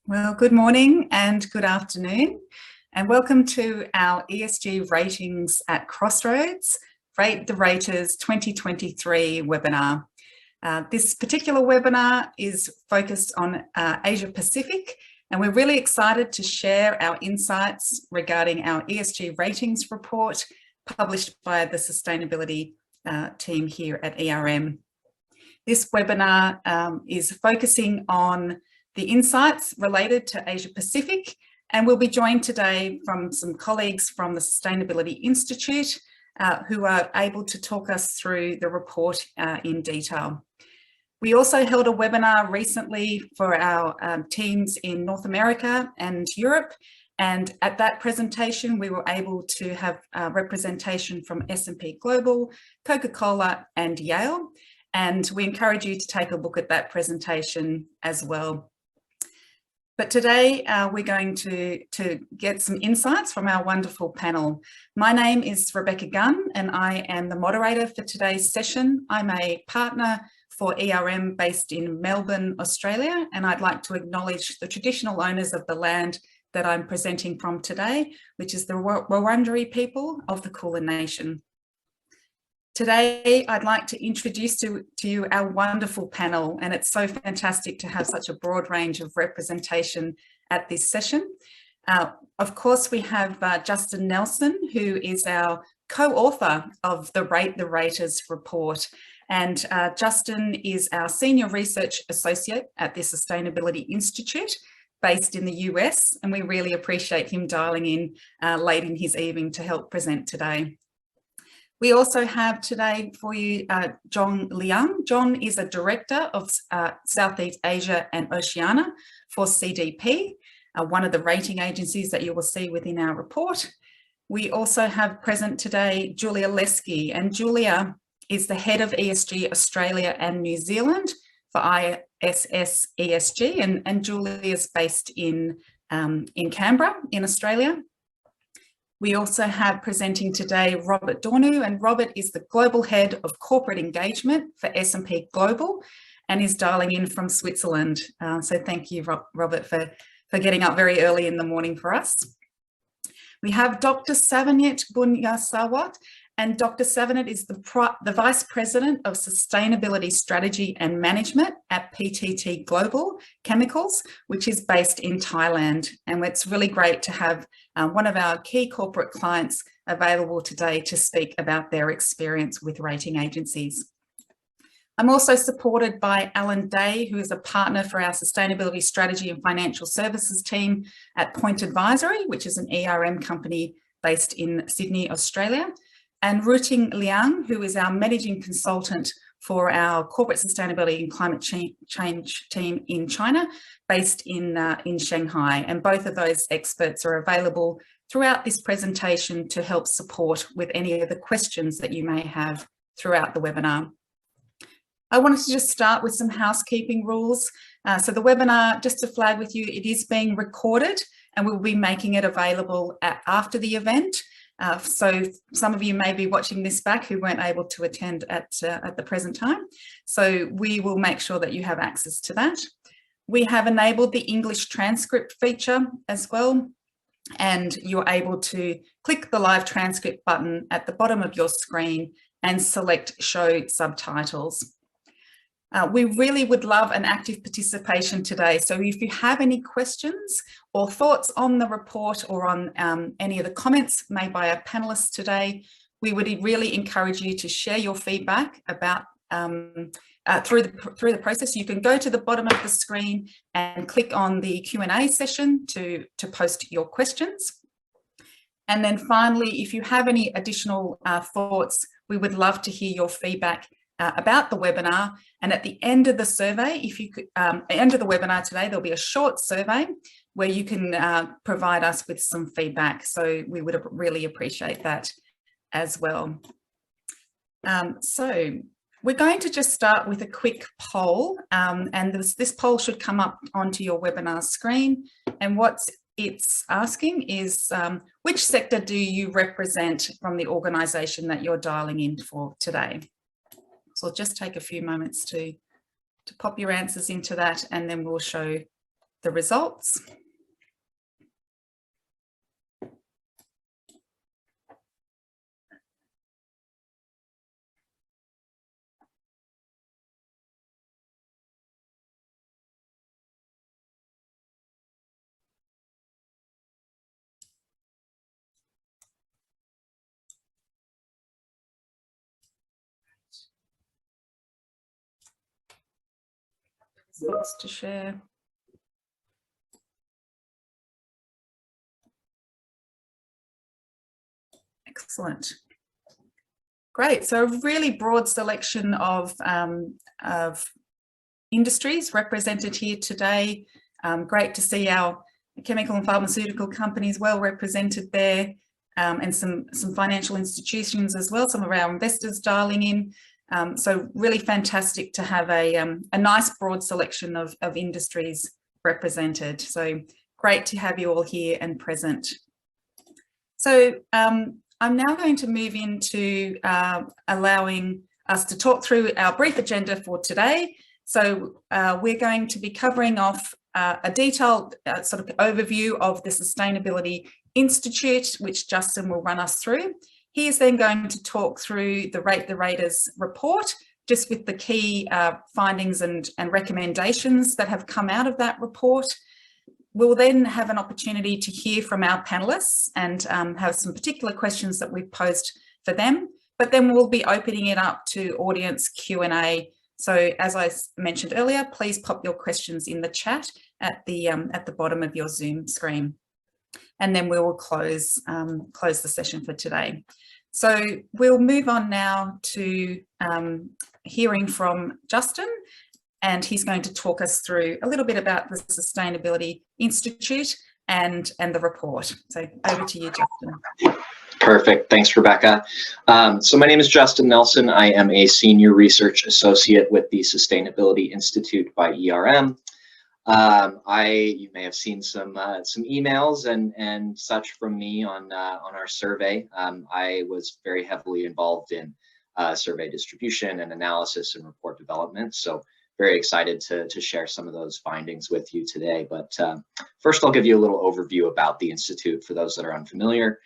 Well, good morning and good afternoon, and welcome to our ESG Ratings at Crossroads, Rate the Raters 2023 webinar. This particular webinar is focused on Asia Pacific, and we're really excited to share our insights regarding our ESG Ratings report published by the sustainability team here at ERM. This webinar is focusing on the insights related to Asia Pacific, and we'll be joined today from some colleagues from the Sustainability Institute who are able to talk us through the report in detail. We also held a webinar recently for our teams in North America and Europe, and at that presentation we were able to have representation from S&P Global, Coca-Cola and Yale, and we encourage you to take a look at that presentation as well. But today we're going to get some insights from our wonderful panel. My name is Rebecca Gunn and I am the moderator for today's session. I'm a partner for ERM based in Melbourne, Australia, and I'd like to acknowledge the traditional owners of the land that I'm presenting from today, which is the Wurundjeri people of the Kulin Nation. Today, I'd like to introduce to you our wonderful panel, and it's so fantastic to have such a broad range of representation at this session. Of course, we have Justin Nelson, who is our co-author of the Rate the Raters report. And Justin is our Senior Research Associate at the Sustainability Institute, based in the US, and we really appreciate him dialing in late in his evening to help present today. We also have today for you John Liang. John is a Director of Southeast Asia and Oceania for CDP, one of the rating agencies that you will see within our report. We also have present today Julia Lesky, and Julia is the Head of ESG Australia and New Zealand for ISS ESG, and Julia is based in Canberra in Australia. We also have presenting today Robert Dornu, and Robert is the Global Head of Corporate Engagement for S&P Global and is dialing in from Switzerland. So thank you, Robert, for getting up very early in the morning for us. We have Dr. Savanyet Bunyasawat, and Dr. Savanyet is the Vice President of Sustainability Strategy and Management at PTT Global Chemicals, which is based in Thailand. And it's really great to have one of our key corporate clients available today to speak about their experience with rating agencies. I'm also supported by Alan Day, who is a partner for our Sustainability Strategy and Financial Services team at Point Advisory, which is an ERM company based in Sydney, Australia, and Ruting Liang, who is our Managing Consultant for our Corporate Sustainability and Climate Change team in China, based in Shanghai. And both of those experts are available throughout this presentation to help support with any of the questions that you may have throughout the webinar. I wanted to just start with some housekeeping rules. So the webinar, just to flag with you, it is being recorded and we'll be making it available after the event. So some of you may be watching this back who weren't able to attend at the present time. So we will make sure that you have access to that. We have enabled the English transcript feature as well, and you're able to click the live transcript button at the bottom of your screen and select show subtitles. We really would love an active participation today. So if you have any questions or thoughts on the report or on any of the comments made by our panelists today, we would really encourage you to share your feedback about through the process. You can go to the bottom of the screen and click on the Q&A session to post your questions. And then finally, if you have any additional thoughts, we would love to hear your feedback about the webinar. And at the end of the survey, if you could, end of the webinar today, there'll be a short survey where you can provide us with some feedback. So we would really appreciate that as well. So we're going to just start with a quick poll, and this poll should come up onto your webinar screen. And what it's asking is, which sector do you represent from the organisation that you're dialing in for today? So I'll just take a few moments to pop your answers into that, and then we'll show the results. Results to share. Excellent. Great. So a really broad selection of industries represented here today. Great to see our chemical and pharmaceutical companies well represented there, and some financial institutions as well, some of our investors dialing in. So really fantastic to have a nice broad selection of industries represented. So great to have you all here and present. So I'm now going to move into allowing us to talk through our brief agenda for today. So we're going to be covering off a detailed sort of overview of the Sustainability Institute, which Justin will run us through. He is then going to talk through the Rate the Raters report, just with the key findings and recommendations that have come out of that report. We'll then have an opportunity to hear from our panelists and have some particular questions that we've posed for them, but then we'll be opening it up to audience Q&A. So as I mentioned earlier, please pop your questions in the chat at the bottom of your Zoom screen. And then we will close the session for today. So we'll move on now to hearing from Justin, and he's going to talk us through a little bit about the Sustainability Institute and the report. So over to you, Justin. Perfect. Thanks, Rebecca. So my name is Justin Nelson. I am a Senior Research Associate with the Sustainability Institute by ERM. You may have seen some emails and such from me on our survey. I was very heavily involved in survey distribution and analysis and report development. So very excited to share some of those findings with you today. But first, I'll give you a little overview about the Institute for those that are unfamiliar.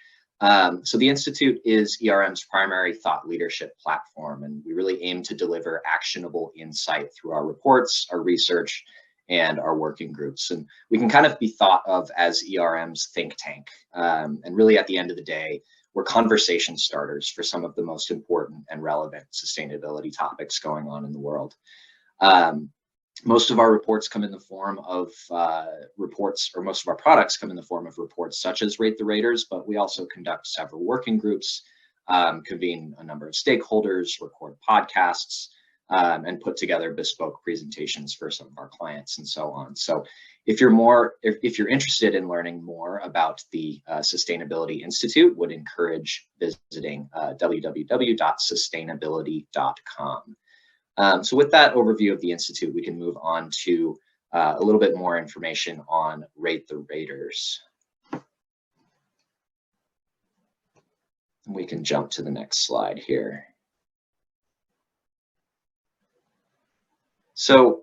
So the Institute is ERM's primary thought leadership platform, and we really aim to deliver actionable insight through our reports, our research, and our working groups. And we can kind of be thought of as ERM's think tank. And really at the end of the day, we're conversation starters for some of the most important and relevant sustainability topics going on in the world. Most of our reports come in the form of most of our products come in the form of reports such as Rate the Raters, but we also conduct several working groups, convene a number of stakeholders, record podcasts, and put together bespoke presentations for some of our clients and so on. So if you're interested in learning more about the Sustainability Institute, would encourage visiting www.sustainability.com. So with that overview of the Institute, we can move on to a little bit more information on Rate the Raters. We can jump to the next slide here. So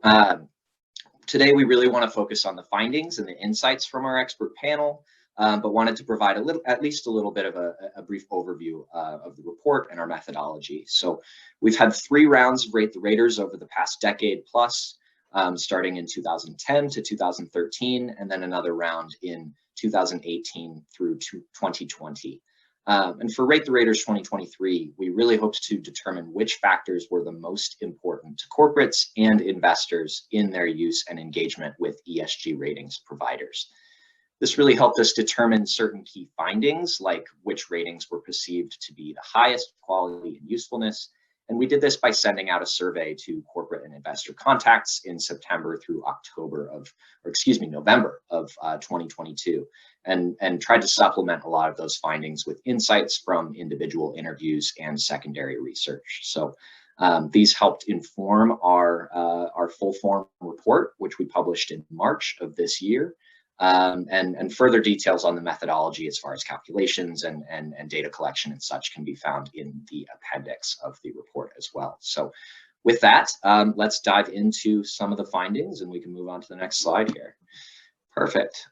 today we really want to focus on the findings and the insights from our expert panel, but wanted to provide at least a little bit of a brief overview of the report and our methodology. So we've had 3 rounds of Rate the Raters over the past decade plus, starting in 2010 to 2013, and then another round in 2018 through 2020. And for Rate the Raters 2023, we really hoped to determine which factors were the most important to corporates and investors in their use and engagement with ESG ratings providers. This really helped us determine certain key findings, like which ratings were perceived to be the highest quality and usefulness. And we did this by sending out a survey to corporate and investor contacts in November of 2022, and tried to supplement a lot of those findings with insights from individual interviews and secondary research. So these helped inform our full form report, which we published in March of this year. And further details on the methodology as far as calculations and data collection and such can be found in the appendix of the report as well. So with that, let's dive into some of the findings, and we can move on to the next slide here. Perfect.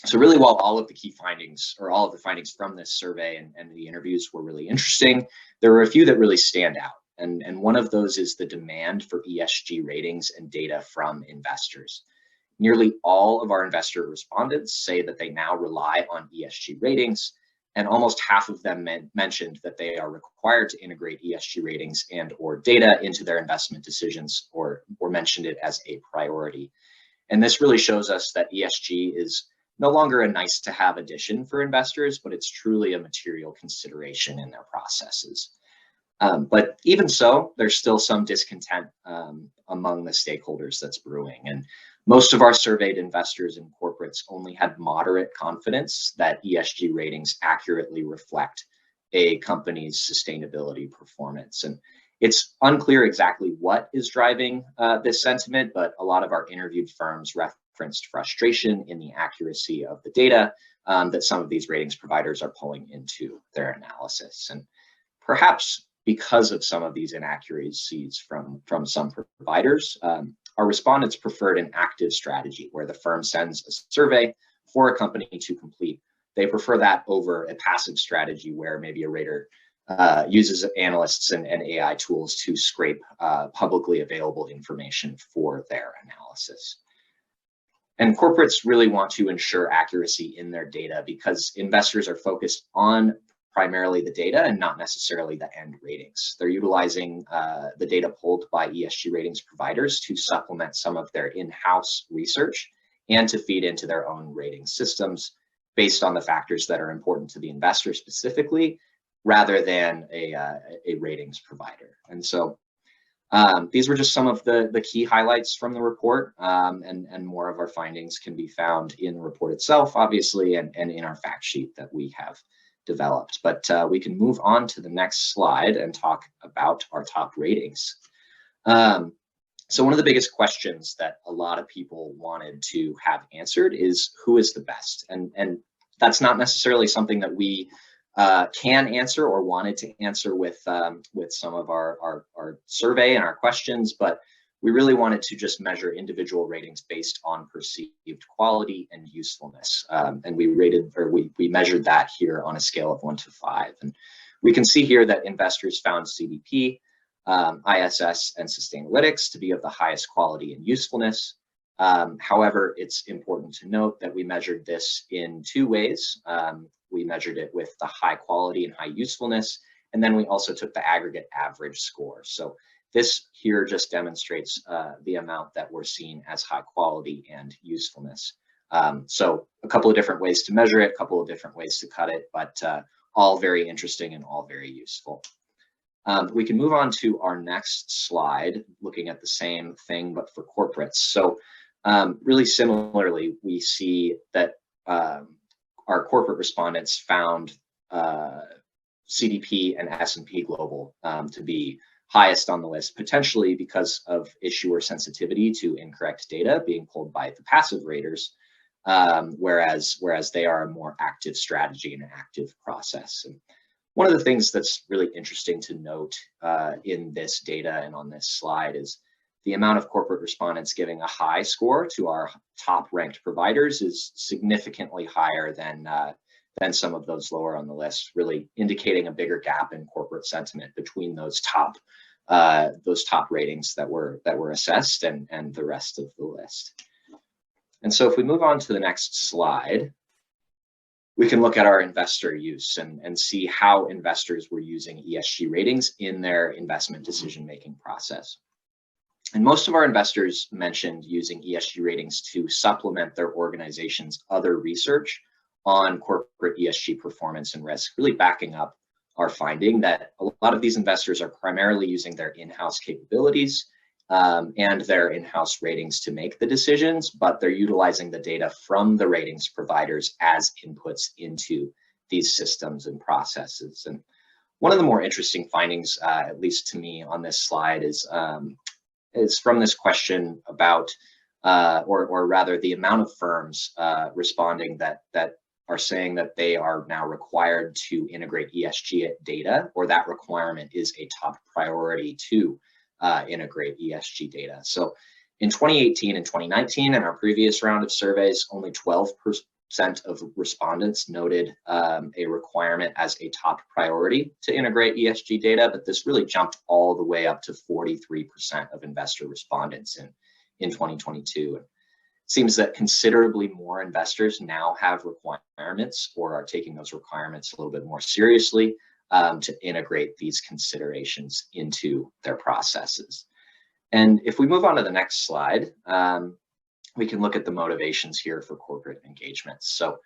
So really, while all of the key findings or all of the findings from this survey and the interviews were really interesting, there were a few that really stand out. And one of those is the demand for ESG ratings and data from investors. Nearly all of our investor respondents say that they now rely on ESG ratings, and almost half of them mentioned that they are required to integrate ESG ratings and or data into their investment decisions, or mentioned it as a priority. And this really shows us that ESG is no longer a nice to have addition for investors, but it's truly a material consideration in their processes. But even so, there's still some discontent among the stakeholders that's brewing. And most of our surveyed investors and corporates only had moderate confidence that ESG ratings accurately reflect a company's sustainability performance. And it's unclear exactly what is driving this sentiment, but a lot of our interviewed firms referenced frustration in the accuracy of the data that some of these ratings providers are pulling into their analysis. And perhaps because of some of these inaccuracies from some providers, our respondents preferred an active strategy where the firm sends a survey for a company to complete. They prefer that over a passive strategy where maybe a rater uses analysts and AI tools to scrape publicly available information for their analysis. And corporates really want to ensure accuracy in their data because investors are focused on primarily the data and not necessarily the end ratings. They're utilizing the data pulled by ESG ratings providers to supplement some of their in-house research and to feed into their own rating systems based on the factors that are important to the investor specifically, rather than a ratings provider. And so these were just some of the key highlights from the report, and more of our findings can be found in the report itself, obviously, and in our fact sheet that we have developed. But we can move on to the next slide and talk about our top ratings. So one of the biggest questions that a lot of people wanted to have answered is who is the best? And that's not necessarily something that we can answer or wanted to answer with some of our survey and our questions, but we really wanted to just measure individual ratings based on perceived quality and usefulness. And we measured that here on a scale of 1 to 5. And we can see here that investors found CDP, ISS, and Sustainalytics to be of the highest quality and usefulness. However, it's important to note that we measured this in 2 ways. We measured it with the high quality and high usefulness, and then we also took the aggregate average score. So this here just demonstrates the amount that we're seeing as high quality and usefulness. So a couple of different ways to measure it, a couple of different ways to cut it, but all very interesting and all very useful. We can move on to our next slide, looking at the same thing, but for corporates. So really similarly, we see that our corporate respondents found CDP and S&P Global to be highest on the list, potentially because of issuer sensitivity to incorrect data being pulled by the passive raters, whereas they are a more active strategy and an active process. And one of the things that's really interesting to note in this data and on this slide is the amount of corporate respondents giving a high score to our top ranked providers is significantly higher than some of those lower on the list, really indicating a bigger gap in corporate sentiment between those top ratings that were assessed and the rest of the list. And so if we move on to the next slide, we can look at our investor use and see how investors were using ESG ratings in their investment decision-making process. And most of our investors mentioned using ESG ratings to supplement their organization's other research on corporate ESG performance and risk, really backing up our finding that a lot of these investors are primarily using their in-house capabilities and their in-house ratings to make the decisions, but they're utilizing the data from the ratings providers as inputs into these systems and processes. And one of the more interesting findings, at least to me on this slide, is from this question about, or rather the amount of firms responding that are saying that they are now required to integrate ESG data, or that requirement is a top priority to integrate ESG data. So In 2018 and 2019, in our previous round of surveys, only 12% of respondents noted a requirement as a top priority to integrate ESG data, but this really jumped all the way up to 43% of investor respondents in 2022. It seems that considerably more investors now have requirements or are taking those requirements a little bit more seriously to integrate these considerations into their processes. And if we move on to the next slide, we can look at the motivations here for corporate engagements. So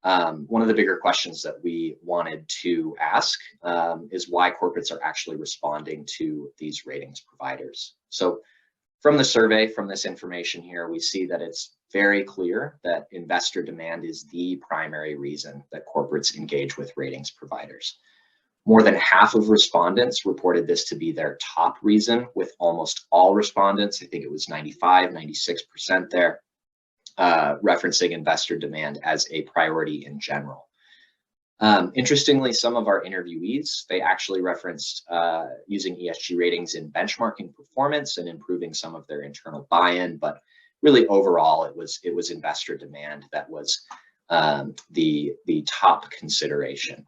one of the bigger questions that we wanted to ask is why corporates are actually responding to these ratings providers. So from the survey, from this information here, we see that it's very clear that investor demand is the primary reason that corporates engage with ratings providers. More than half of respondents reported this to be their top reason, with almost all respondents, I think it was 96% there, referencing investor demand as a priority in general. Interestingly, some of our interviewees, they actually referenced using ESG ratings in benchmarking performance and improving some of their internal buy-in, but really overall, it was investor demand that was the top consideration.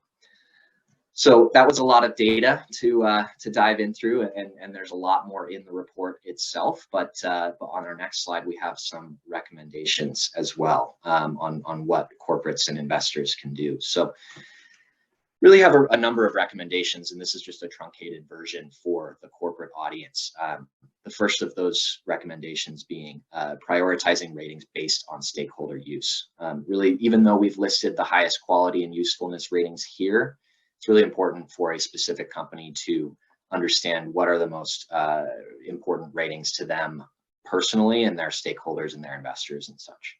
So that was a lot of data to dive in through, and there's a lot more in the report itself. But on our next slide, we have some recommendations as well on what corporates and investors can do. So really have a number of recommendations, and this is just a truncated version for the corporate audience. The first of those recommendations being prioritizing ratings based on stakeholder use. Really, even though we've listed the highest quality and usefulness ratings here, it's really important for a specific company to understand what are the most important ratings to them personally and their stakeholders and their investors and such.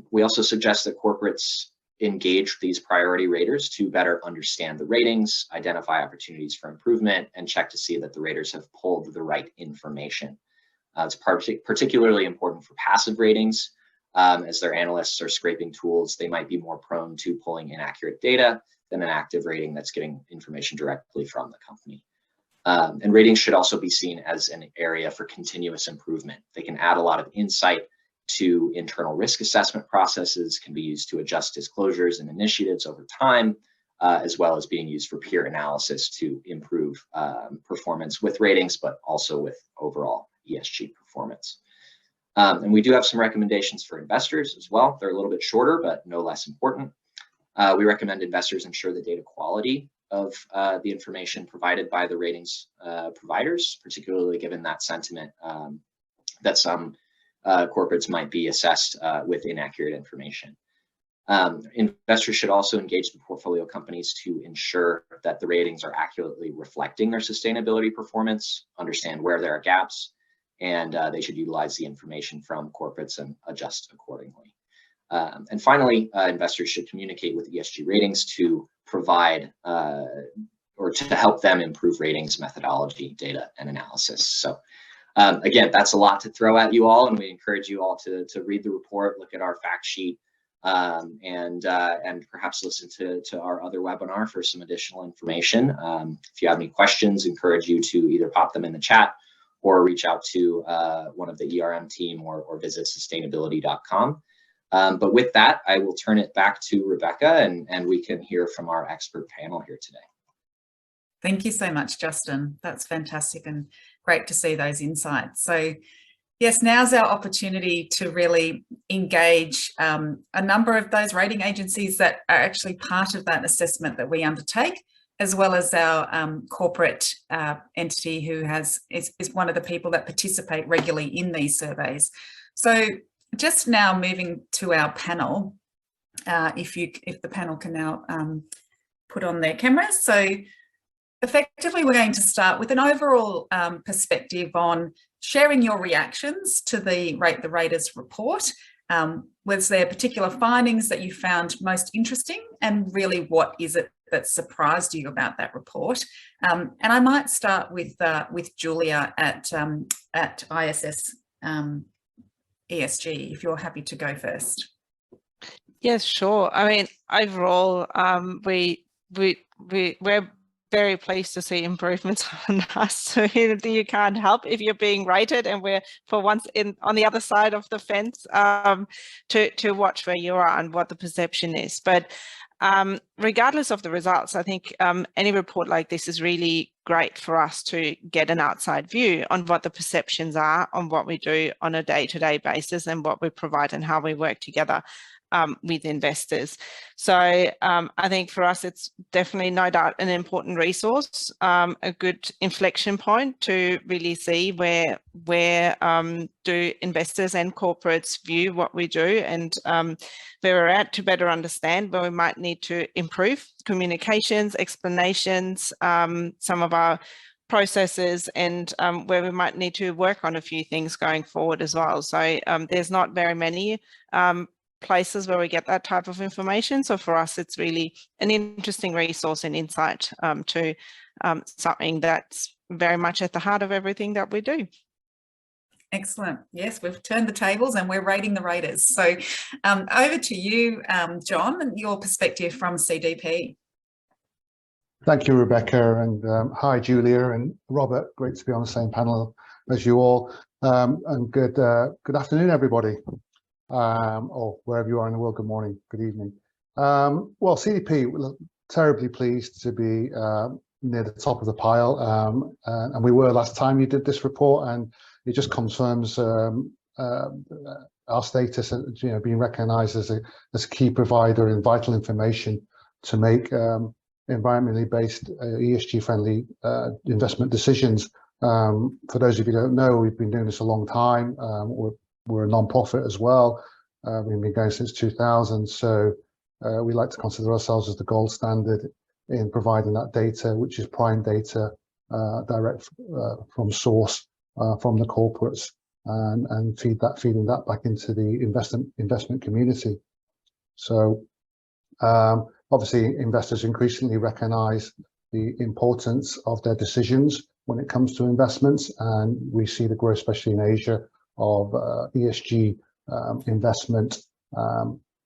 We also suggest that corporates engage these priority raters to better understand the ratings, identify opportunities for improvement, and check to see that the raters have pulled the right information. It's particularly important for passive ratings. As their analysts are scraping tools, they might be more prone to pulling inaccurate data than an active rating that's getting information directly from the company. And ratings should also be seen as an area for continuous improvement. They can add a lot of insight to internal risk assessment processes, can be used to adjust disclosures and initiatives over time, as well as being used for peer analysis to improve performance with ratings, but also with overall ESG performance. And we do have some recommendations for investors as well. They're a little bit shorter, but no less important. We recommend investors ensure the data quality of the information provided by the ratings providers, particularly given that sentiment that some corporates might be assessed with inaccurate information. Investors should also engage the portfolio companies to ensure that the ratings are accurately reflecting their sustainability performance, understand where there are gaps, and they should utilize the information from corporates and adjust accordingly. And finally, investors should communicate with ESG ratings to provide or to help them improve ratings methodology, data, and analysis. So again, that's a lot to throw at you all, and we encourage you all to read the report, look at our fact sheet, and perhaps listen to our other webinar for some additional information. If you have any questions, encourage you to either pop them in the chat or reach out to one of the ERM team or visit sustainability.com. But with that, I will turn it back to Rebecca, and we can hear from our expert panel here today. Thank you so much, Justin. That's fantastic and great to see those insights. So yes, now's our opportunity to really engage a number of those rating agencies that are actually part of that assessment that we undertake, as well as our corporate entity who is one of the people that participate regularly in these surveys. So just now moving to our panel, if the panel can now put on their cameras. So effectively, we're going to start with an overall perspective on sharing your reactions to the Rate the Raters report. Was there particular findings that you found most interesting, and really what is it that surprised you about that report? And I might start with Julia at ISS ESG, if you're happy to go first. Yes, sure. I mean, overall, we're very pleased to see improvements on us. So you can't help if you're being rated, and we're for once on the other side of the fence to watch where you are and what the perception is. But regardless of the results, I think any report like this is really great for us to get an outside view on what the perceptions are on what we do on a day-to-day basis and what we provide and how we work together with investors. So I think for us, it's definitely no doubt an important resource, a good inflection point to really see where do investors and corporates view what we do, and where we're at, to better understand where we might need to improve communications, explanations, some of our processes, and where we might need to work on a few things going forward as well. So there's not very many places where we get that type of information. So for us, it's really an interesting resource and insight to something that's very much at the heart of everything that we do. Excellent. Yes, we've turned the tables and we're rating the raters. So over to you, John, and your perspective from CDP. Thank you, Rebecca, and hi, Julia and Robert. Great to be on the same panel as you all. And good afternoon, everybody. Or wherever you are in the world, good morning, good evening. Well, CDP, we're terribly pleased to be near the top of the pile, and we were last time you did this report, and it just confirms our status, being recognised as a key provider in vital information to make environmentally based, ESG-friendly investment decisions. For those of you who don't know, we've been doing this a long time. We're a non-profit as well. We've been going since 2000, so we like to consider ourselves as the gold standard in providing that data, which is prime data, direct from source, from the corporates, and feeding that back into the investment community. So obviously, investors increasingly recognise the importance of their decisions when it comes to investments, and we see the growth, especially in Asia, of ESG investment,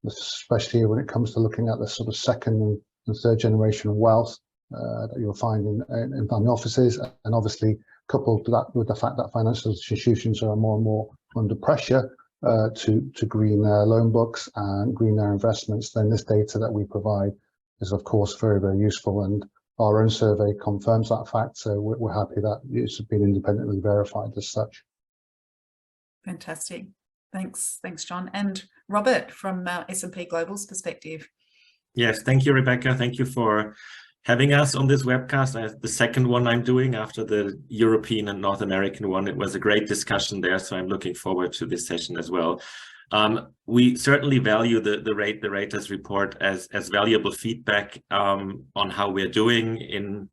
especially when it comes to looking at the sort of second and third generation of wealth that you'll find in family offices, and obviously coupled with the fact that financial institutions are more and more under pressure to green their loan books and green their investments, then this data that we provide is of course very, very useful, and our own survey confirms that fact, so we're happy that it's been independently verified as such. Fantastic. Thanks, John. And Robert, from S&P Global's perspective. Yes, thank you, Rebecca. Thank you for having us on this webcast. The second one I'm doing after the European and North American one. It was a great discussion there, so I'm looking forward to this session as well. We certainly value the Rate the Raters report as valuable feedback on how we're doing in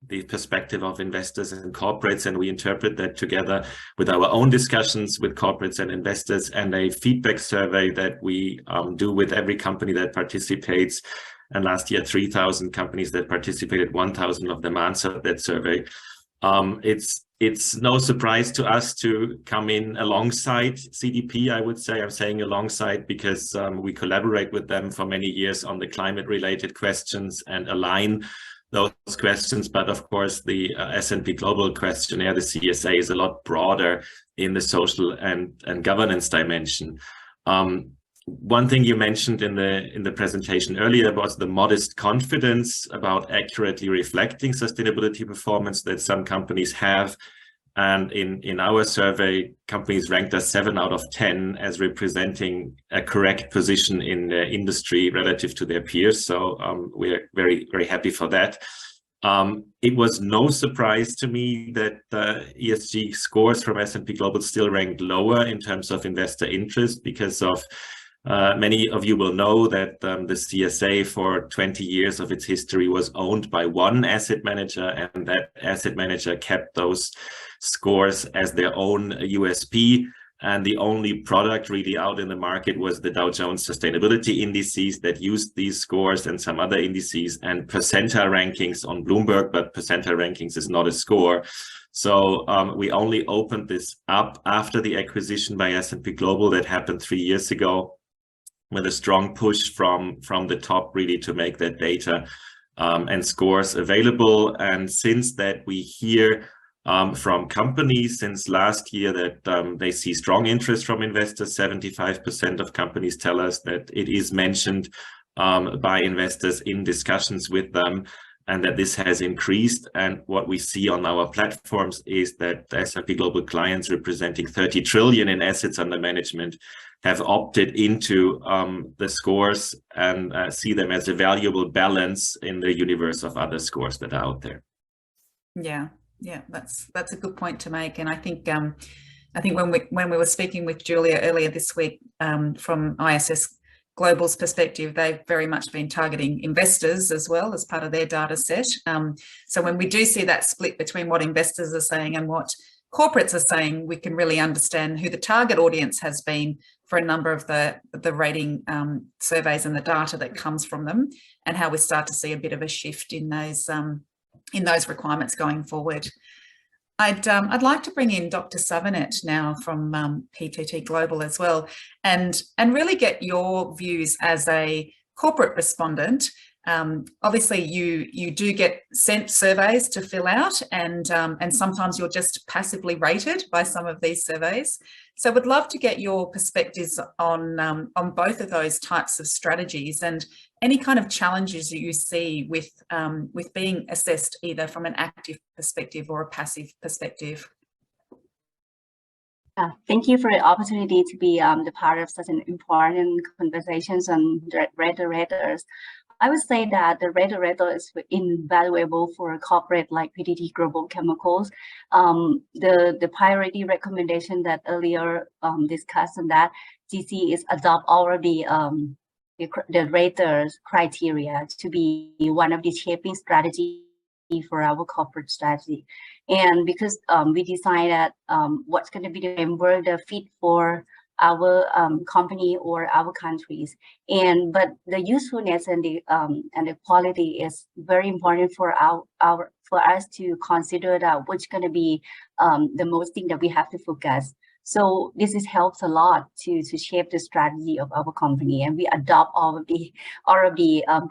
the perspective of investors and corporates, and we interpret that together with our own discussions with corporates and investors, and a feedback survey that we do with every company that participates. And last year, 3,000 companies that participated, 1,000 of them answered that survey. It's no surprise to us to come in alongside CDP, I would say. I'm saying alongside because we collaborate with them for many years on the climate-related questions and align those questions. But of course, the S&P Global questionnaire, the CSA, is a lot broader in the social and governance dimension. One thing you mentioned in the presentation earlier was the modest confidence about accurately reflecting sustainability performance that some companies have. And in our survey, companies ranked us 7 out of 10 as representing a correct position in the industry relative to their peers. So we're very, very happy for that. It was no surprise to me that the ESG scores from S&P Global still ranked lower in terms of investor interest, because of many of you will know that the CSA for 20 years of its history was owned by one asset manager, and that asset manager kept those scores as their own USP. And the only product really out in the market was the Dow Jones Sustainability Indices that used these scores, and some other indices and percentile rankings on Bloomberg, but percentile rankings is not a score. So we only opened this up after the acquisition by S&P Global that happened 3 years ago, with a strong push from the top really to make that data and scores available. And since that, we hear from companies since last year that they see strong interest from investors. 75% of companies tell us that it is mentioned by investors in discussions with them, and that this has increased. And what we see on our platforms is that S&P Global clients representing 30 trillion in assets under management have opted into the scores and see them as a valuable balance in the universe of other scores that are out there. Yeah, that's a good point to make. And I think when we were speaking with Julia earlier this week from ISS Global's perspective, they've very much been targeting investors as well as part of their data set. So when we do see that split between what investors are saying and what corporates are saying, we can really understand who the target audience has been for a number of the rating surveys and the data that comes from them, and how we start to see a bit of a shift in those requirements going forward. I'd like to bring in Dr. Savanet now from PTT Global as well, and really get your views as a corporate respondent. Obviously, you do get sent surveys to fill out, and sometimes you're just passively rated by some of these surveys. So would love to get your perspectives on both of those types of strategies, and any kind of challenges that you see with being assessed either from an active perspective or a passive perspective. Thank you for the opportunity to be the part of such an important conversations on raters. I would say that the rater is invaluable for a corporate like PTT Global Chemicals. The priority recommendation that earlier discussed on that, GC is adopt all of the raters criteria to be one of the shaping strategy for our corporate strategy. And because we decided what's going to be the framework, the fit for our company or our countries, but the usefulness and the quality is very important for for us to consider that which going to be the most thing that we have to focus. So this helps a lot to shape the strategy of our company, and we adopt all of the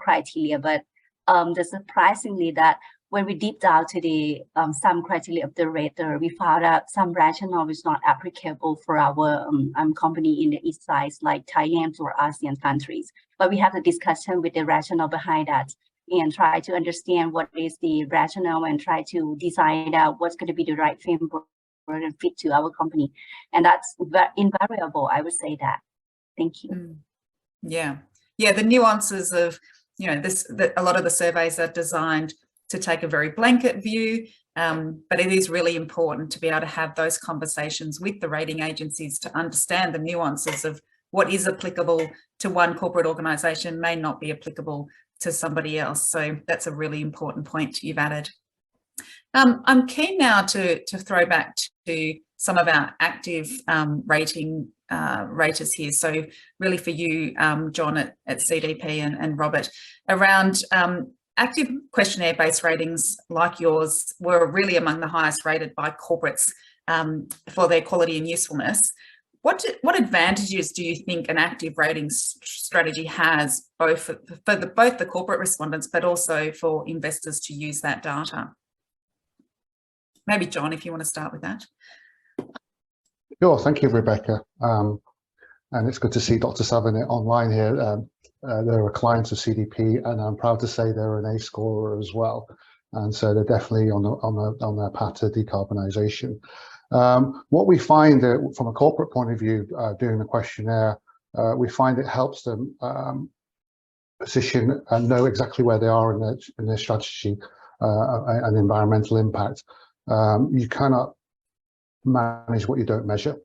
criteria. But the surprisingly that when we deep down to the some criteria of the rater, we found out some rationale is not applicable for our company in the east side, like Thailand or ASEAN countries. But we have a discussion with the rationale behind that and try to understand what is the rationale and try to decide out what's going to be the right framework and fit to our company. And that's invariable, I would say that. Thank you. Yeah, the nuances of, a lot of the surveys are designed to take a very blanket view, but it is really important to be able to have those conversations with the rating agencies to understand the nuances of what is applicable to one corporate organisation may not be applicable to somebody else. So that's a really important point you've added. I'm keen now to throw back to some of our active raters here. So really for you, John at CDP and Robert, around active questionnaire-based ratings like yours were really among the highest rated by corporates for their quality and usefulness. What advantages do you think an active ratings strategy has, both for the corporate respondents, but also for investors to use that data? Maybe John, if you want to start with that. Sure, thank you, Rebecca. And it's good to see Dr. Savanet online here. They're a client of CDP, and I'm proud to say they're an A scorer as well. And so they're definitely on their path to decarbonisation. What we find from a corporate point of view, doing the questionnaire, we find it helps them position and know exactly where they are in their strategy and environmental impact. You cannot manage what you don't measure,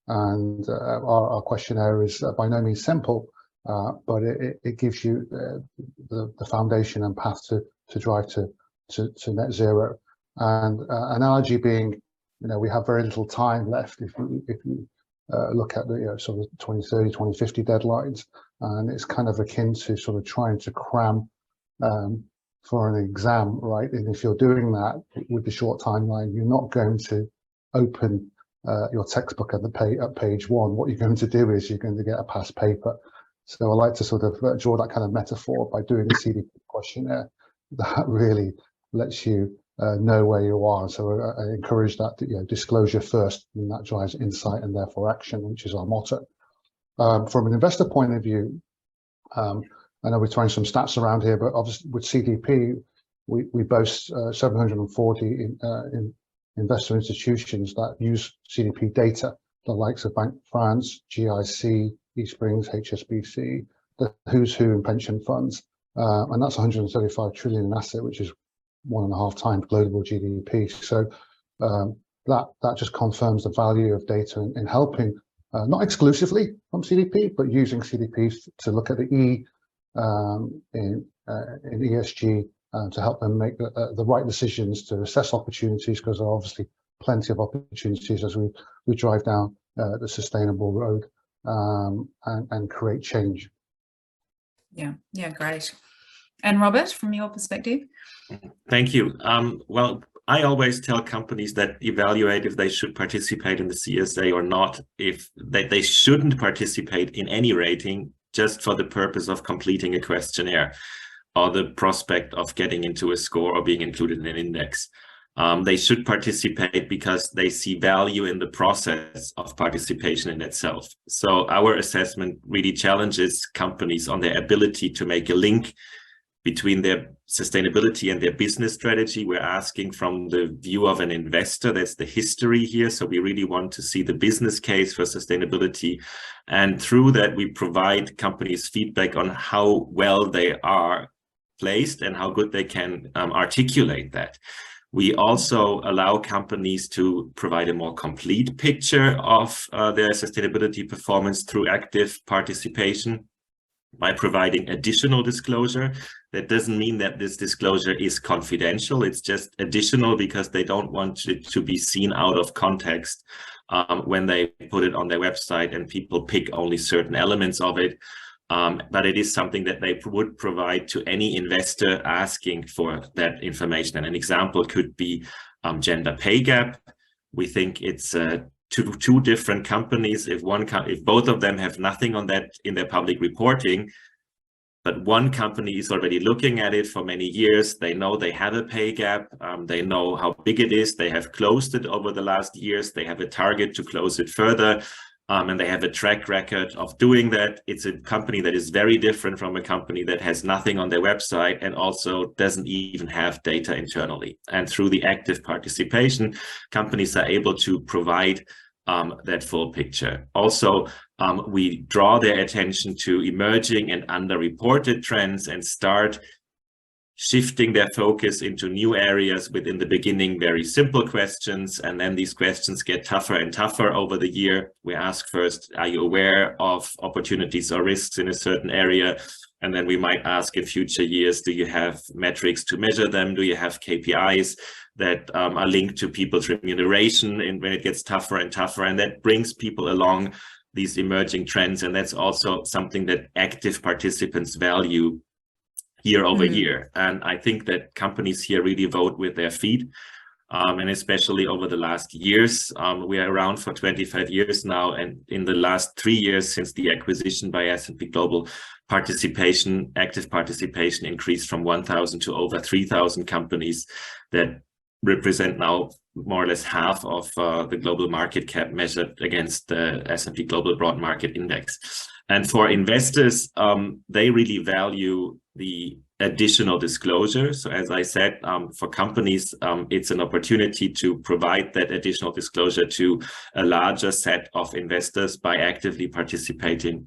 and our questionnaire is by no means simple, but it gives you the foundation and path to drive to net zero. And analogy being, we have very little time left if you look at the sort of 2030, 2050 deadlines, and it's kind of akin to sort of trying to cram for an exam, right? And if you're doing that with the short timeline, you're not going to open your textbook at page one. What you're going to do is you're going to get a past paper. So I like to sort of draw that kind of metaphor by doing the CDP questionnaire. that really lets you know where you are. So I encourage that, disclosure first, and that drives insight and therefore action, which is our motto. From an investor point of view, I know we're throwing some stats around here, but obviously with CDP, we boast 740 in investor institutions that use CDP data, the likes of Bank France, GIC, Eastsprings, HSBC, the who's who in pension funds, and that's 135 trillion in asset, which is 1.5 times global GDP. So that just confirms the value of data in helping, not exclusively from CDP, but using CDP to look at the E in ESG to help them make the right decisions to assess opportunities, because there are obviously plenty of opportunities as we drive down the sustainable road and create change. Yeah, great. And Robert, from your perspective? Thank you. Well, I always tell companies that evaluate if they should participate in the CSA or not, if they shouldn't participate in any rating just for the purpose of completing a questionnaire or the prospect of getting into a score or being included in an index. They should participate because they see value in the process of participation in itself. So our assessment really challenges companies on their ability to make a link between their sustainability and their business strategy. We're asking from the view of an investor, that's the history here. So we really want to see the business case for sustainability. And through that, we provide companies feedback on how well they are placed and how good they can articulate that. We also allow companies to provide a more complete picture of their sustainability performance through active participation by providing additional disclosure. That doesn't mean that this disclosure is confidential. It's just additional because they don't want it to be seen out of context when they put it on their website and people pick only certain elements of it. But it is something that they would provide to any investor asking for that information. And an example could be gender pay gap. We think it's two different companies. If both of them have nothing on that in their public reporting, but one company is already looking at it for many years, they know they have a pay gap, they know how big it is, they have closed it over the last years, they have a target to close it further, and they have a track record of doing that. It's a company that is very different from a company that has nothing on their website and also doesn't even have data internally. And through the active participation, companies are able to provide that full picture. Also, we draw their attention to emerging and underreported trends and start shifting their focus into new areas within the beginning, very simple questions. And then these questions get tougher and tougher over the year. We ask first, are you aware of opportunities or risks in a certain area? And then we might ask in future years, do you have metrics to measure them? Do you have KPIs that are linked to people's remuneration and when it gets tougher and tougher? And that brings people along these emerging trends. And that's also something that active participants value year over year. And I think that companies here really vote with their feet. And especially over the last years, we are around for 25 years now. And in the last 3 years since the acquisition by S&P Global, active participation increased from 1,000 to over 3,000 companies that represent now more or less half of the global market cap measured against the S&P Global Broad Market Index. And for investors, they really value the additional disclosure. So as I said, for companies, it's an opportunity to provide that additional disclosure to a larger set of investors by actively participating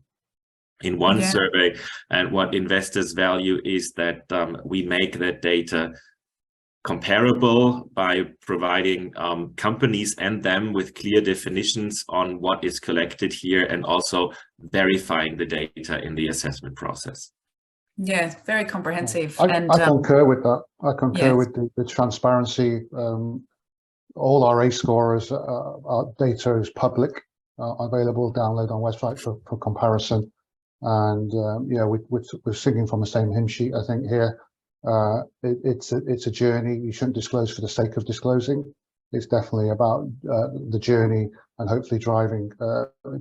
in one survey. And what investors value is that we make that data comparable by providing companies and them with clear definitions on what is collected here and also verifying the data in the assessment process. Yeah, very comprehensive. I concur with that. I concur with the transparency. All our A scorers, our data is public, available, download on website for comparison. And we're singing from the same hymn sheet, I think, here. It's a journey. You shouldn't disclose for the sake of disclosing. It's definitely about the journey and hopefully driving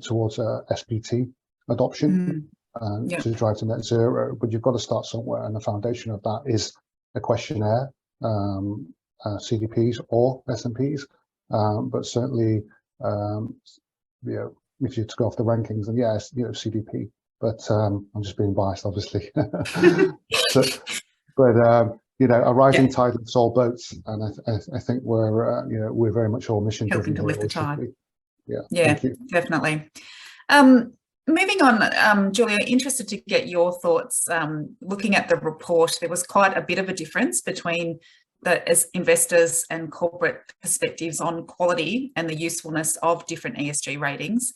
towards SPT adoption to drive to net zero. But you've got to start somewhere, and the foundation of that is a questionnaire, CDPs or S&Ps, but certainly, you know, if you go off the rankings, then yes, you know, CDP. But I'm just being biased, obviously. But you know, a rising tide lifts all boats, and I think we're you know, we're very much all mission driven. Helping to lift the tide. Yeah, definitely. Moving on, Julia, interested to get your thoughts. Looking at the report, there was quite a bit of a difference between as investors and corporate perspectives on quality and the usefulness of different ESG ratings.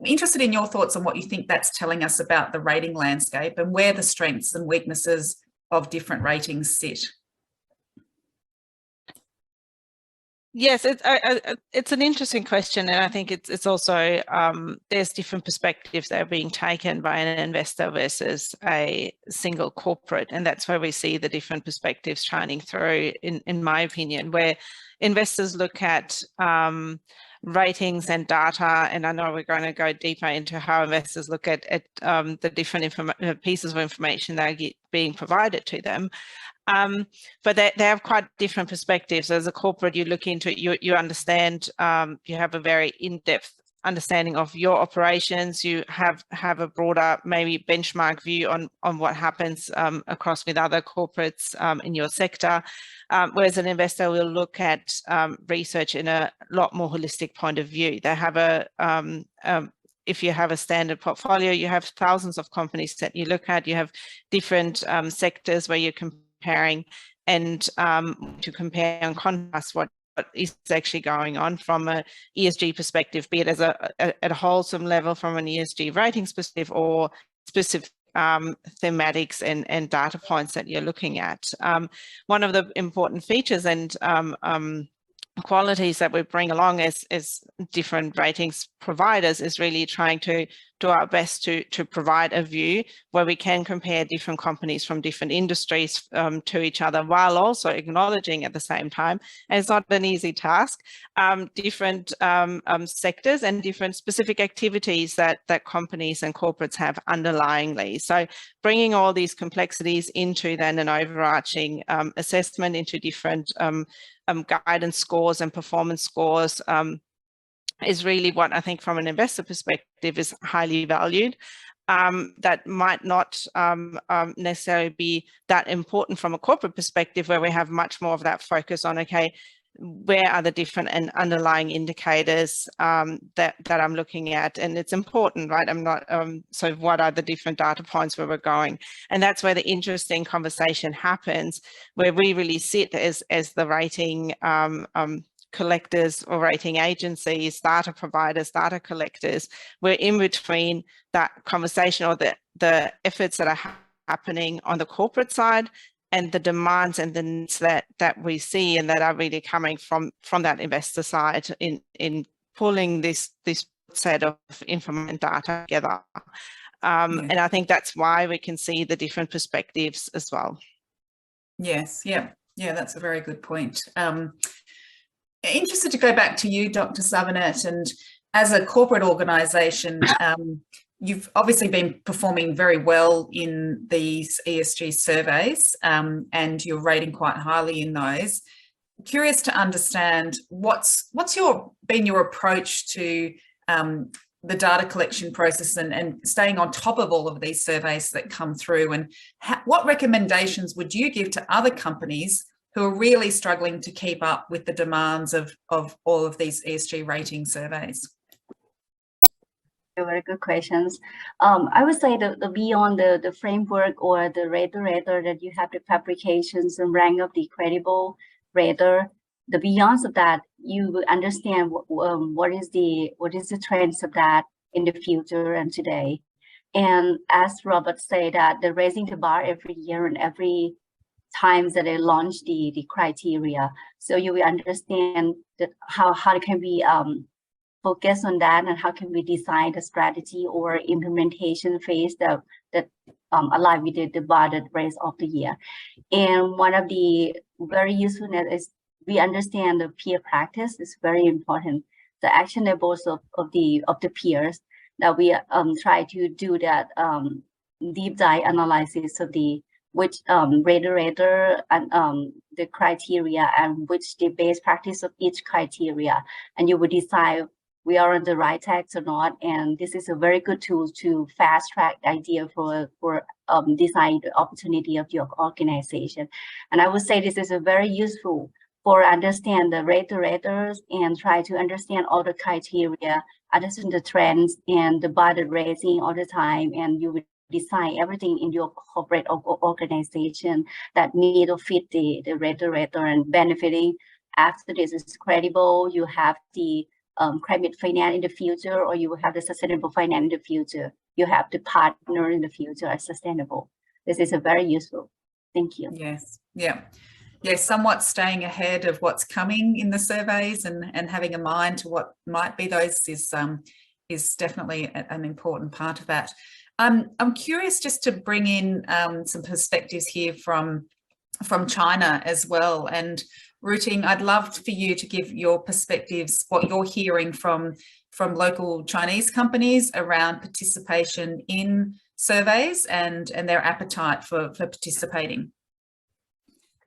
Interested in your thoughts on what you think that's telling us about the rating landscape and where the strengths and weaknesses of different ratings sit. Yes, it's an interesting question, and I think it's also there's different perspectives that are being taken by an investor versus a single corporate, and that's where we see the different perspectives shining through, in my opinion, where investors look at ratings and data, and I know we're going to go deeper into how investors look at the different pieces of information that are being provided to them. But they have quite different perspectives. As a corporate, you look into it, you understand, you have a very in-depth understanding of your operations. You have a broader, maybe benchmark view on what happens across with other corporates in your sector. Whereas an investor will look at research in a lot more holistic point of view. They have if you have a standard portfolio, you have thousands of companies that you look at. You have different sectors where you're comparing, and to compare and contrast what is actually going on from a ESG perspective, be it as at a wholesome level from an ESG ratings perspective, or specific thematics and data points that you're looking at. One of the important features and qualities that we bring along as different ratings providers is really trying to do our best to provide a view where we can compare different companies from different industries to each other, while also acknowledging at the same time, and it's not an easy task, different sectors and different specific activities that companies and corporates have underlyingly. So bringing all these complexities into then an overarching assessment into different guidance scores and performance scores is really what I think from an investor perspective is highly valued. That might not necessarily be that important from a corporate perspective, where we have much more of that focus on, okay, where are the different and underlying indicators that I'm looking at, and it's important, right? I'm not so what are the different data points where we're going, and that's where the interesting conversation happens, where we really sit as the rating collectors or rating agencies, data providers, data collectors. We're in between that conversation, or the efforts that are happening on the corporate side, and the demands and the needs that we see and that are really coming from that investor side in pulling this set of information data together. And I think that's why we can see the different perspectives as well. Yes, yeah, that's a very good point. Interested to go back to you, Dr. Savanet, and as a corporate organisation, you've obviously been performing very well in these ESG surveys, and you're rating quite highly in those. Curious to understand what's been your approach to the data collection process and staying on top of all of these surveys that come through, and what recommendations would you give to other companies who are really struggling to keep up with the demands of all of these ESG rating surveys? Very good questions. I would say the beyond the framework or the rater that you have the publications and rank of the credible rater, the beyond of that, you will understand what is the trends of that in the future and today. And as Robert said, that they're raising the bar every year and every times that they launch the criteria, so you will understand that how can we focus on that, and how can we design the strategy or implementation phase that align with the budget raise of the year. And one of the very useful is we understand the peer practice is very important. The actionables of the peers, that we try to do that deep dive analysis of the which rater and the criteria and which the best practice of each criteria, and you would decide we are on the right track or not. And this is a very good tool to fast track the idea for design the opportunity of your organization. And I would say this is a very useful for understand the raters and try to understand all the criteria, understand the trends and the budget raising all the time, and you would design everything in your corporate organization that need to fit the rater and benefiting. After this is credible, you have the climate finance in the future, or you will have the sustainable finance in the future. You have the partner in the future as sustainable. This is a very useful. Thank you. Yes. Yeah. Yeah, somewhat staying ahead of what's coming in the surveys and having a mind to what might be those is definitely an important part of that. I'm curious just to bring in some perspectives here from China as well. And Ruting, I'd love for you to give your perspectives, what you're hearing from local Chinese companies around participation in surveys and their appetite for participating.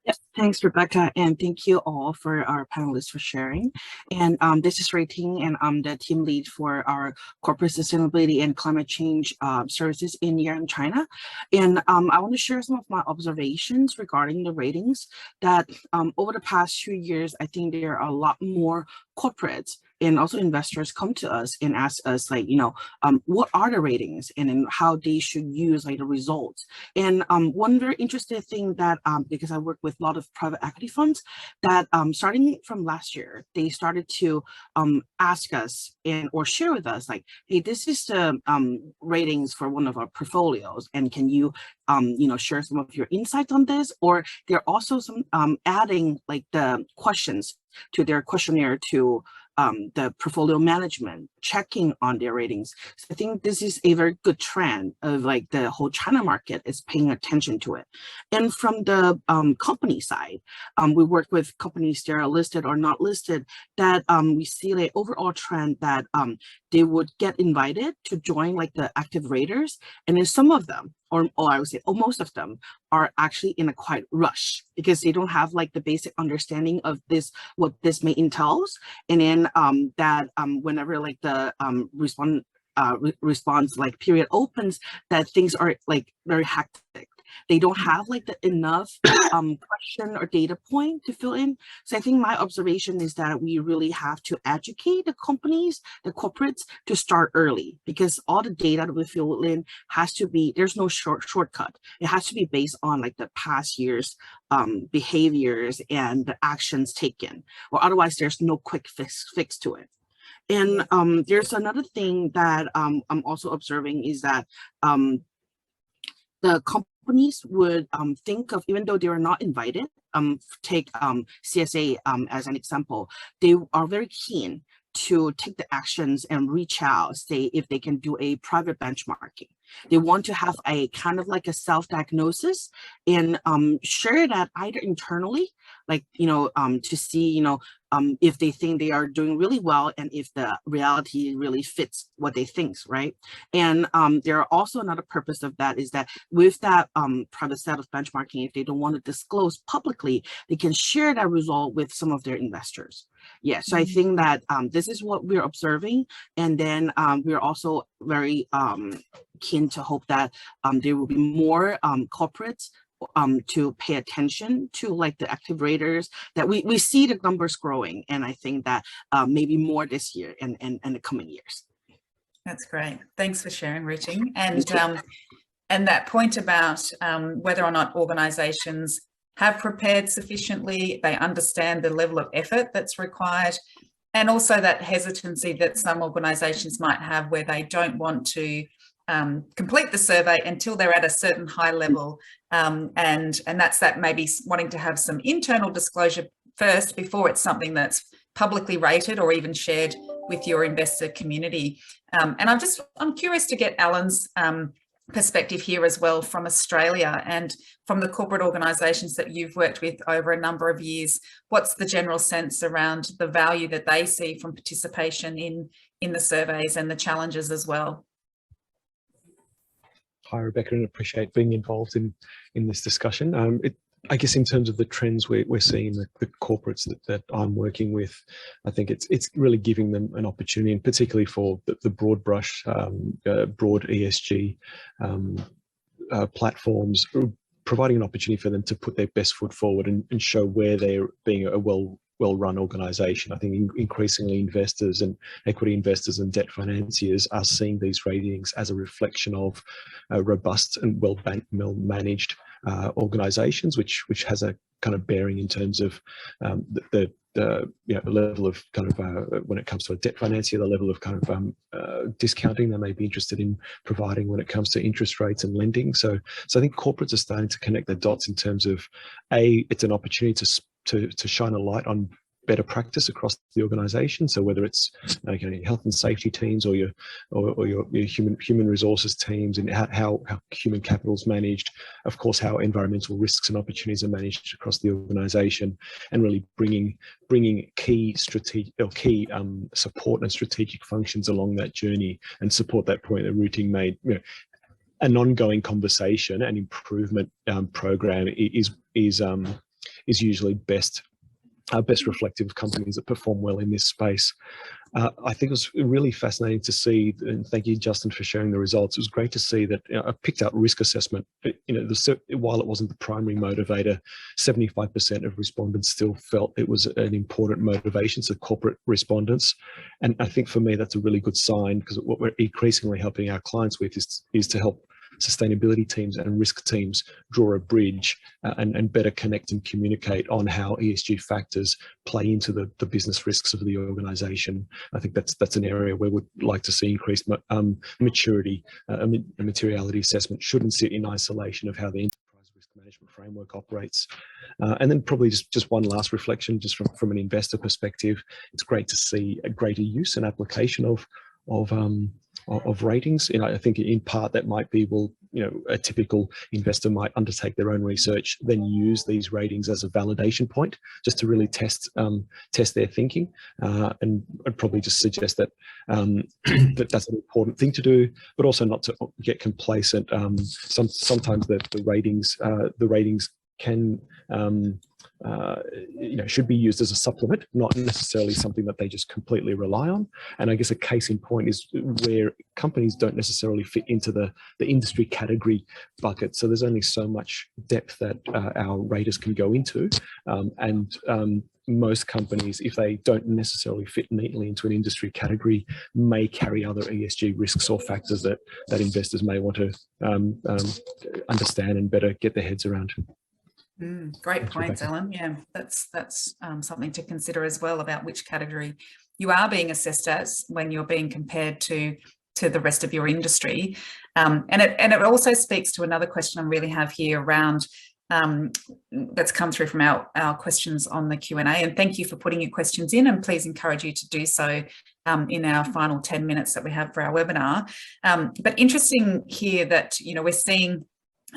Yes, thanks, Rebecca, and thank you all for our panelists for sharing. And this is Rating, and I'm the team lead for our corporate sustainability and climate change services in ERM China. And I want to share some of my observations regarding the ratings that over the past few years, I think there are a lot more corporates and also investors come to us and ask us, like, what are the ratings and then how they should use like the results. And one very interesting thing that because I work with a lot of private equity funds, that starting from last year, they started to ask us or share with us, like, hey, this is the ratings for one of our portfolios, and can you share some of your insights on this? Or they're also some adding like the questions to their questionnaire to the portfolio management, checking on their ratings. So I think this is a very good trend of like the whole China market is paying attention to it. And from the company side, we work with companies that are listed or not listed, that we see the overall trend that they would get invited to join like the active raters. And then some of them, or I would say most of them, are actually in a quite rush because they don't have like the basic understanding of this, what this may entails. And then whenever like the response like period opens, that things are like very hectic. They don't have like the enough question or data point to fill in. So I think my observation is that we really have to educate the companies, the corporates, to start early, because all the data that we fill in has to be, there's no shortcut. It has to be based on like the past year's behaviors and the actions taken, or otherwise there's no quick fix to it. And there's another thing that I'm also observing is that the companies would think of, even though they are not invited, take CSA as an example, they are very keen to take the actions and reach out, say if they can do a private benchmarking. They want to have a kind of like a self-diagnosis and share that either internally, like, to see, if they think they are doing really well and if the reality really fits what they think, right? And there are also another purpose of that is that with that private set of benchmarking, if they don't want to disclose publicly, they can share that result with some of their investors. Yeah, so I think that this is what we're observing. And then we're also very keen to hope that there will be more corporates to pay attention to like the active raters, that we see the numbers growing. And I think that maybe more this year and the coming years. That's great. Thanks for sharing, Ruting. And that point about whether or not organisations have prepared sufficiently, they understand the level of effort that's required, and also that hesitancy that some organisations might have where they don't want to complete the survey until they're at a certain high level, and that's that maybe wanting to have some internal disclosure first before it's something that's publicly rated or even shared with your investor community. And I'm curious to get Alan's perspective here as well from Australia and from the corporate organisations that you've worked with over a number of years. What's the general sense around the value that they see from participation in the surveys and the challenges as well? Hi, Rebecca, and appreciate being involved in this discussion. I guess in terms of the trends we're seeing, the corporates that I'm working with, I think it's really giving them an opportunity, and particularly for the broad brush, broad ESG platforms, providing an opportunity for them to put their best foot forward and show where they're being a well-run organization. I think increasingly investors and equity investors and debt financiers are seeing these ratings as a reflection of robust and well-managed organizations, which has a kind of bearing in terms of the level of kind of when it comes to a debt financier, the level of kind of discounting they may be interested in providing when it comes to interest rates and lending. So I think corporates are starting to connect the dots in terms of it's an opportunity to shine a light on better practice across the organization. So whether it's health and safety teams or your human resources teams, and how human capital is managed, of course how environmental risks and opportunities are managed across the organization, and really bringing key strategic or key support and strategic functions along that journey and support that point that Routing made. An ongoing conversation and improvement program is usually best reflective of companies that perform well in this space. I think it was really fascinating to see, and thank you, Justin, for sharing the results. It was great to see that I picked out risk assessment. While it wasn't the primary motivator, 75% of respondents still felt it was an important motivation, so corporate respondents. And I think for me, that's a really good sign, because what we're increasingly helping our clients with is to help sustainability teams and risk teams draw a bridge and better connect and communicate on how ESG factors play into the business risks of the organization. I think that's an area where we'd like to see increased maturity. A materiality assessment shouldn't sit in isolation of how the enterprise risk management framework operates. And then probably just one last reflection, just from an investor perspective, it's great to see a greater use and application of ratings. I think in part that might be, a typical investor might undertake their own research, then use these ratings as a validation point just to really test their thinking, and I'd probably just suggest that that's an important thing to do, but also not to get complacent. Sometimes the ratings can should be used as a supplement, not necessarily something that they just completely rely on. And I guess a case in point is where companies don't necessarily fit into the industry category bucket. So there's only so much depth that our raters can go into, and most companies, if they don't necessarily fit neatly into an industry category, may carry other ESG risks or factors that investors may want to understand and better get their heads around. Great points, Alan. Yeah, that's something to consider as well, about which category you are being assessed as when you're being compared to the rest of your industry. And it also speaks to another question I really have here around that's come through from our questions on the Q&A. And thank you for putting your questions in, and please encourage you to do so in our final 10 minutes that we have for our webinar. But interesting here that, we're seeing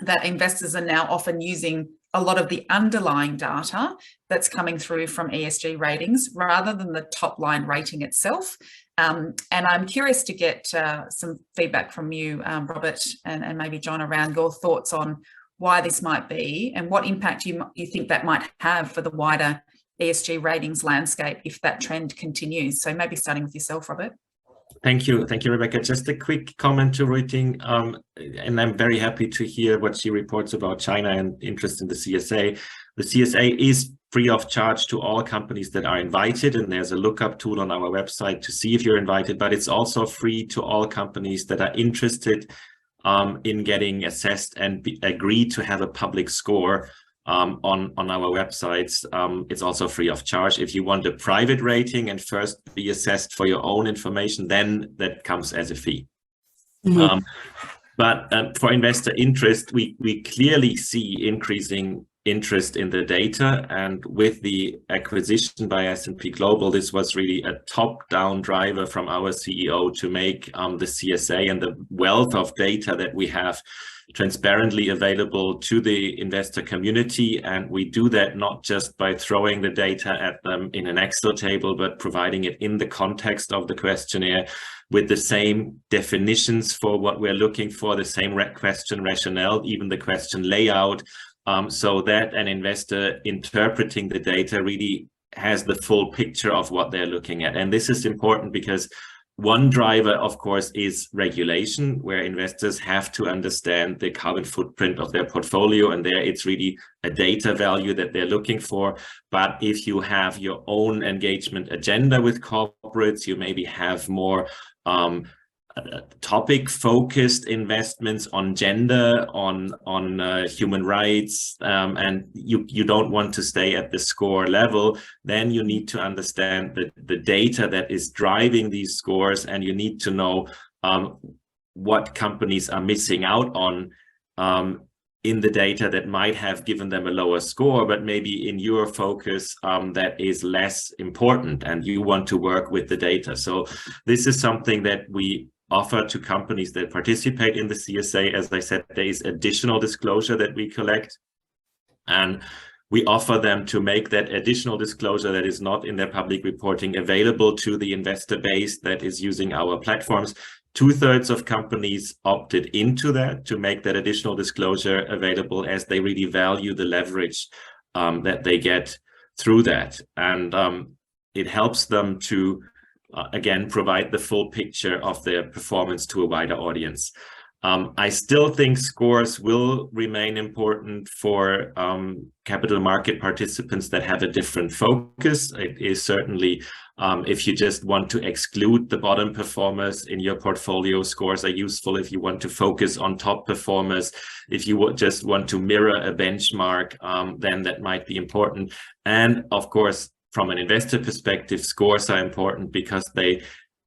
that investors are now often using a lot of the underlying data that's coming through from ESG ratings rather than the top line rating itself. And I'm curious to get some feedback from you, Robert, and maybe John, around your thoughts on why this might be and what impact you think that might have for the wider ESG ratings landscape if that trend continues. So maybe starting with yourself, Robert. Thank you, Rebecca. Just a quick comment to Routing, and I'm very happy to hear what she reports about China and interest in the CSA. The CSA is free of charge to all companies that are invited, and there's a lookup tool on our website to see if you're invited, but it's also free to all companies that are interested in getting assessed and agree to have a public score on our websites. It's also free of charge. If you want a private rating and first be assessed for your own information, then that comes as a fee. Mm-hmm. But for investor interest, we clearly see increasing interest in the data, and with the acquisition by S&P Global, this was really a top-down driver from our CEO to make the CSA and the wealth of data that we have transparently available to the investor community. And we do that not just by throwing the data at them in an Excel table, but providing it in the context of the questionnaire with the same definitions for what we're looking for, the same question rationale, even the question layout, so that an investor interpreting the data really has the full picture of what they're looking at. And this is important because one driver, of course, is regulation, where investors have to understand the carbon footprint of their portfolio, and there it's really a data value that they're looking for. But if you have your own engagement agenda with corporates, you maybe have more topic-focused investments on gender, on human rights, and you don't want to stay at the score level, then you need to understand the data that is driving these scores, and you need to know what companies are missing out on in the data that might have given them a lower score, but maybe in your focus that is less important, and you want to work with the data. So this is something that we offer to companies that participate in the CSA. As I said, there is additional disclosure that we collect, and we offer them to make that additional disclosure that is not in their public reporting available to the investor base that is using our platforms. 2/3 of companies opted into that, to make that additional disclosure available, as they really value the leverage that they get through that. And it helps them to again, provide the full picture of their performance to a wider audience. I still think scores will remain important for capital market participants that have a different focus. It is certainly, if you just want to exclude the bottom performers in your portfolio, scores are useful. If you want to focus on top performers, if you just want to mirror a benchmark, then that might be important. And of course, from an investor perspective, scores are important because they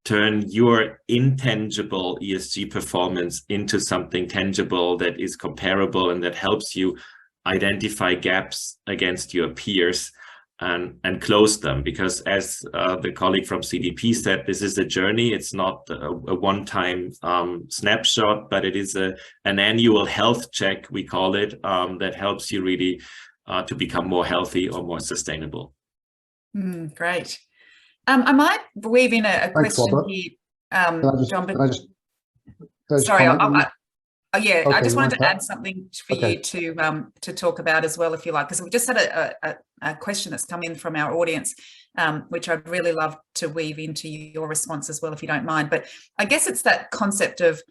turn your intangible ESG performance into something tangible that is comparable and that helps you identify gaps against your peers and close them. Because as the colleague from CDP said, this is a journey. It's not a one-time snapshot, but it is an annual health check, we call it, that helps you really to become more healthy or more sustainable. Great. I might weave in a question Robert. here, John. Sorry, yeah, okay, I just wanted to add something for you to talk about as well, if you like, because we just had a question that's come in from our audience, which I'd really love to weave into your response as well, if you don't mind. But I guess it's that concept of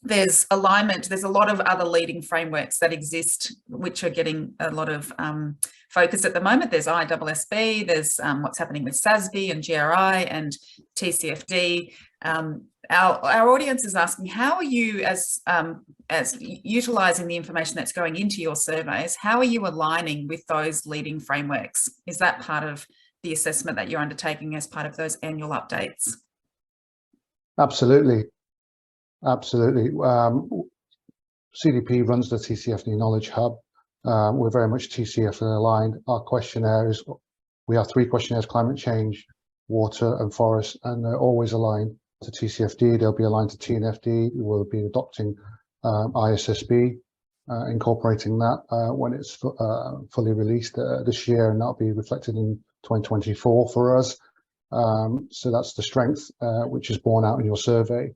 there's alignment. There's a lot of other leading frameworks that exist, which are getting a lot of focus at the moment. There's ISSB, there's what's happening with SASB and GRI and TCFD. Our audience is asking, how are you, as utilising the information that's going into your surveys, how are you aligning with those leading frameworks? Is that part of the assessment that you're undertaking as part of those annual updates? Absolutely. Absolutely. CDP runs the TCFD Knowledge Hub. We're very much TCFD aligned. Our questionnaire is, we have 3 questionnaires: climate change, water and forest, and they're always aligned to TCFD. They'll be aligned to TNFD. We'll be adopting ISSB, incorporating that when it's fully released this year, and that'll be reflected in 2024 for us. So that's the strength which is borne out in your survey.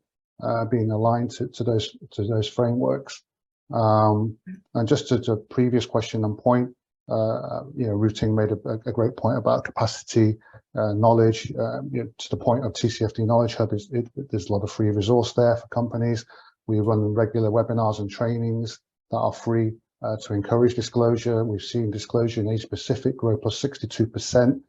Being aligned to those frameworks, and just to the previous question and point, Routing made a great point about capacity, knowledge. To the point of TCFD Knowledge Hub, there's a lot of free resource there for companies. We run regular webinars and trainings that are free to encourage disclosure. We've seen disclosure in Asia Pacific grow plus 62%.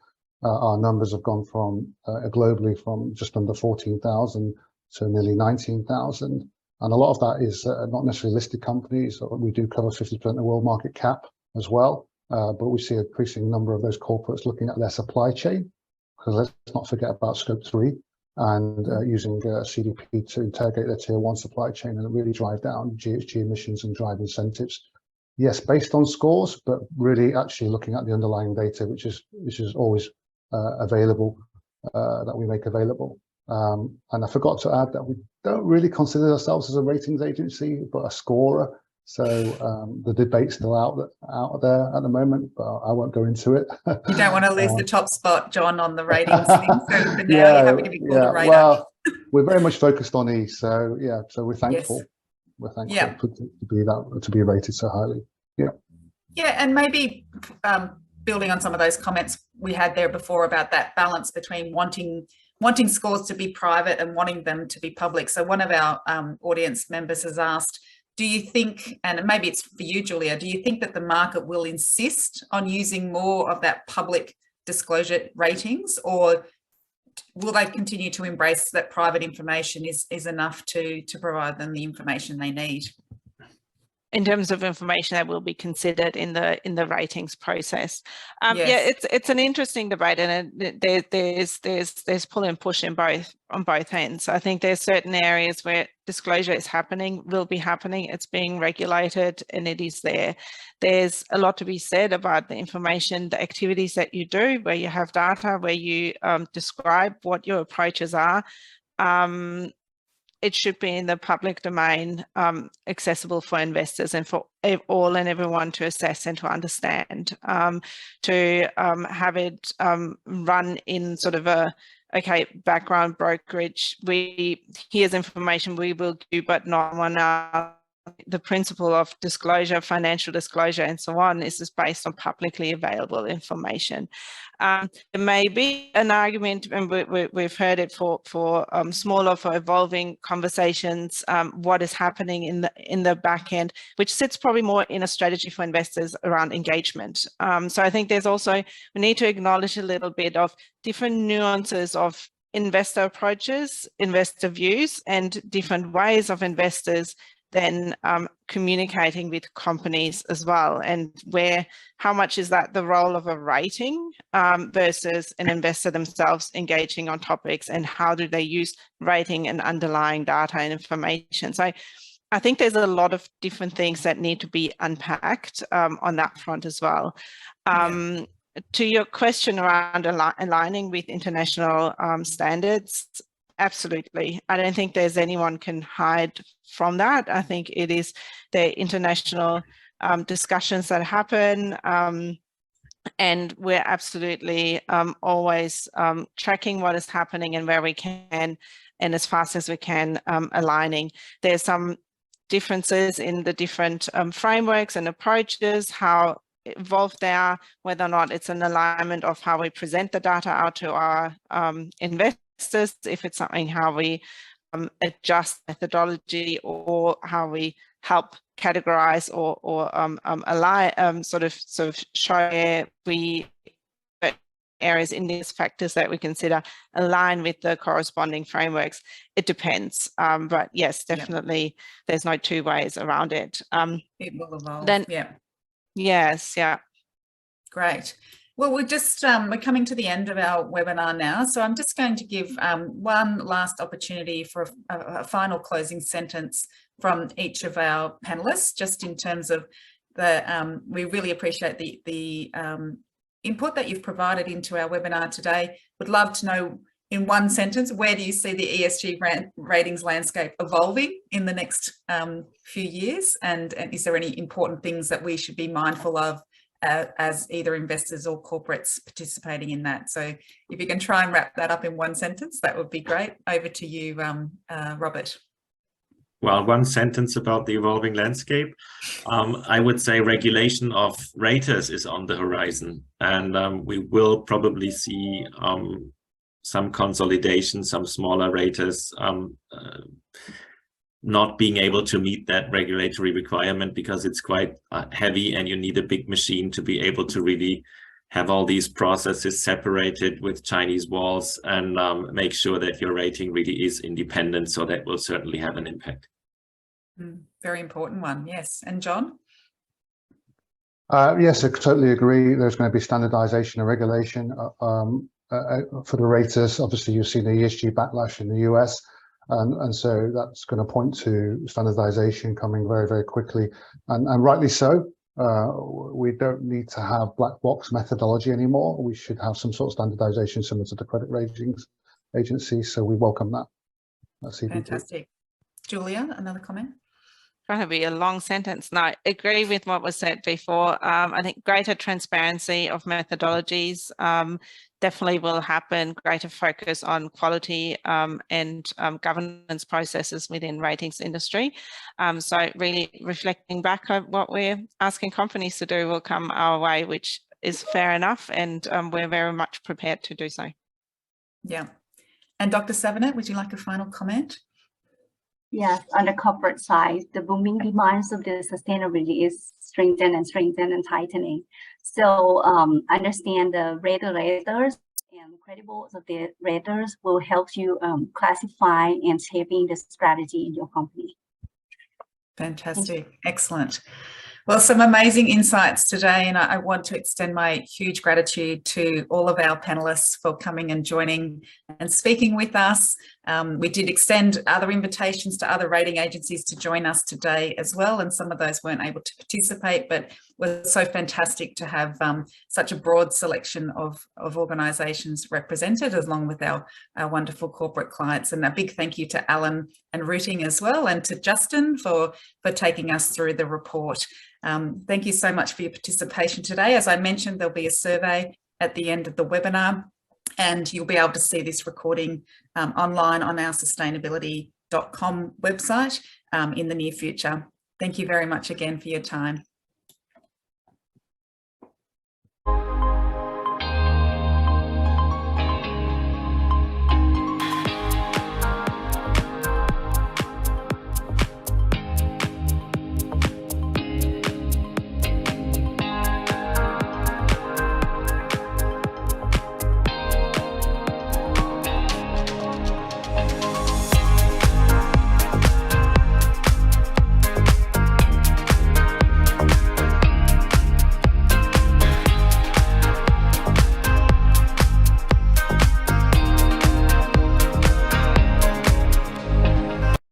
Our numbers have gone from globally from just under 14,000 to nearly 19,000, and a lot of that is not necessarily listed companies. We do cover 50% of the world market cap as well, but we see an increasing number of those corporates looking at their supply chain, because let's not forget about scope 3 and using CDP to interrogate their tier 1 supply chain and really drive down GHG emissions and drive incentives. Yes, based on scores, but really actually looking at the underlying data, which is always available, that we make available. And I forgot to add that we don't really consider ourselves as a ratings agency, but a scorer. So the debate's still out there at the moment, but I won't go into it. You don't want to lose the top spot, John, on the ratings thing. So for now, you're happy to be called a rater. Well, we're very much focused on E. So yeah, so we're thankful. Yes. We're thankful to be rated so highly. Yeah. Yeah, and maybe building on some of those comments we had there before about that balance between wanting scores to be private and wanting them to be public. So one of our audience members has asked, do you think, and maybe it's for you, Julia, do you think that the market will insist on using more of that public disclosure ratings, or will they continue to embrace that private information is enough to provide them the information they need? In terms of information that will be considered in the ratings process. Yes. Yeah, it's an interesting debate, and there's pull and push on both ends. I think there's certain areas where disclosure is happening, will be happening, it's being regulated, and it is there. There's a lot to be said about the information, the activities that you do, where you have data, where you describe what your approaches are. It should be in the public domain, accessible for investors and for all and everyone to assess and to understand. To have it run in sort of a, okay, background brokerage, here's information we will do, but not one else. The principle of disclosure, financial disclosure, and so on is just based on publicly available information. There may be an argument, and we've heard it for smaller, for evolving conversations, what is happening in the back end, which sits probably more in a strategy for investors around engagement. So I think there's also, we need to acknowledge a little bit of different nuances of investor approaches, investor views, and different ways of investors then communicating with companies as well, and how much is that the role of a rating versus an investor themselves engaging on topics, and how do they use rating and underlying data and information. So I think there's a lot of different things that need to be unpacked on that front as well. To your question around aligning with international standards, absolutely. I don't think there's anyone can hide from that. I think it is the international discussions that happen, and we're absolutely always tracking what is happening and where we can, and as fast as we can, aligning. There's some differences in the different frameworks and approaches, how involved they are, whether or not it's an alignment of how we present the data out to our investors, if it's something how we adjust methodology, or how we help categorize or align, sort of show where we areas in these factors that we consider align with the corresponding frameworks. It depends, but yes, definitely, there's no two ways around it. It will evolve. Then, yeah. Yes, yeah. Great. Well, we're coming to the end of our webinar now, so I'm just going to give one last opportunity for a final closing sentence from each of our panelists, just in terms of we really appreciate the input that you've provided into our webinar today. Would love to know, in one sentence, where do you see the ESG ratings landscape evolving in the next few years, and is there any important things that we should be mindful of as either investors or corporates participating in that? So if you can try and wrap that up in one sentence, that would be great. Over to you, Robert. Well, one sentence about the evolving landscape. I would say regulation of raters is on the horizon, and we will probably see some consolidation, some smaller raters not being able to meet that regulatory requirement, because it's quite heavy, and you need a big machine to be able to really have all these processes separated with Chinese walls, and make sure that your rating really is independent. So that will certainly have an impact. Very important one, yes. And John? Yes, I totally agree. There's going to be standardization and regulation for the raters. Obviously, you've seen the ESG backlash in the US. And so that's going to point to standardization coming very, very quickly, and rightly so. We don't need to have black box methodology anymore. We should have some sort of standardization similar to the credit ratings agency. So we welcome that. That's fantastic. Julia, another comment? Trying to be a long sentence. No, I agree with what was said before. I think greater transparency of methodologies definitely will happen, greater focus on quality and governance processes within ratings industry. So really reflecting back on what we're asking companies to do will come our way, which is fair enough, and we're very much prepared to do so. Yeah. And Dr. Savonette, would you like a final comment? Yes, on the corporate side, the booming demands of the sustainability is strengthened and tightening. So understand the regulators and credible of the raters will help you classify and shaping the strategy in your company. Fantastic. Excellent. Well, some amazing insights today, and I want to extend my huge gratitude to all of our panelists for coming and joining and speaking with us. We did extend other invitations to other rating agencies to join us today as well, and some of those weren't able to participate, but it was so fantastic to have such a broad selection of organisations represented, along with our wonderful corporate clients. And a big thank you to Alan and Routing as well, and to Justin for taking us through the report. Thank you so much for your participation today. As I mentioned, there'll be a survey at the end of the webinar, and you'll be able to see this recording online on our sustainability.com website in the near future. Thank you very much again for your time.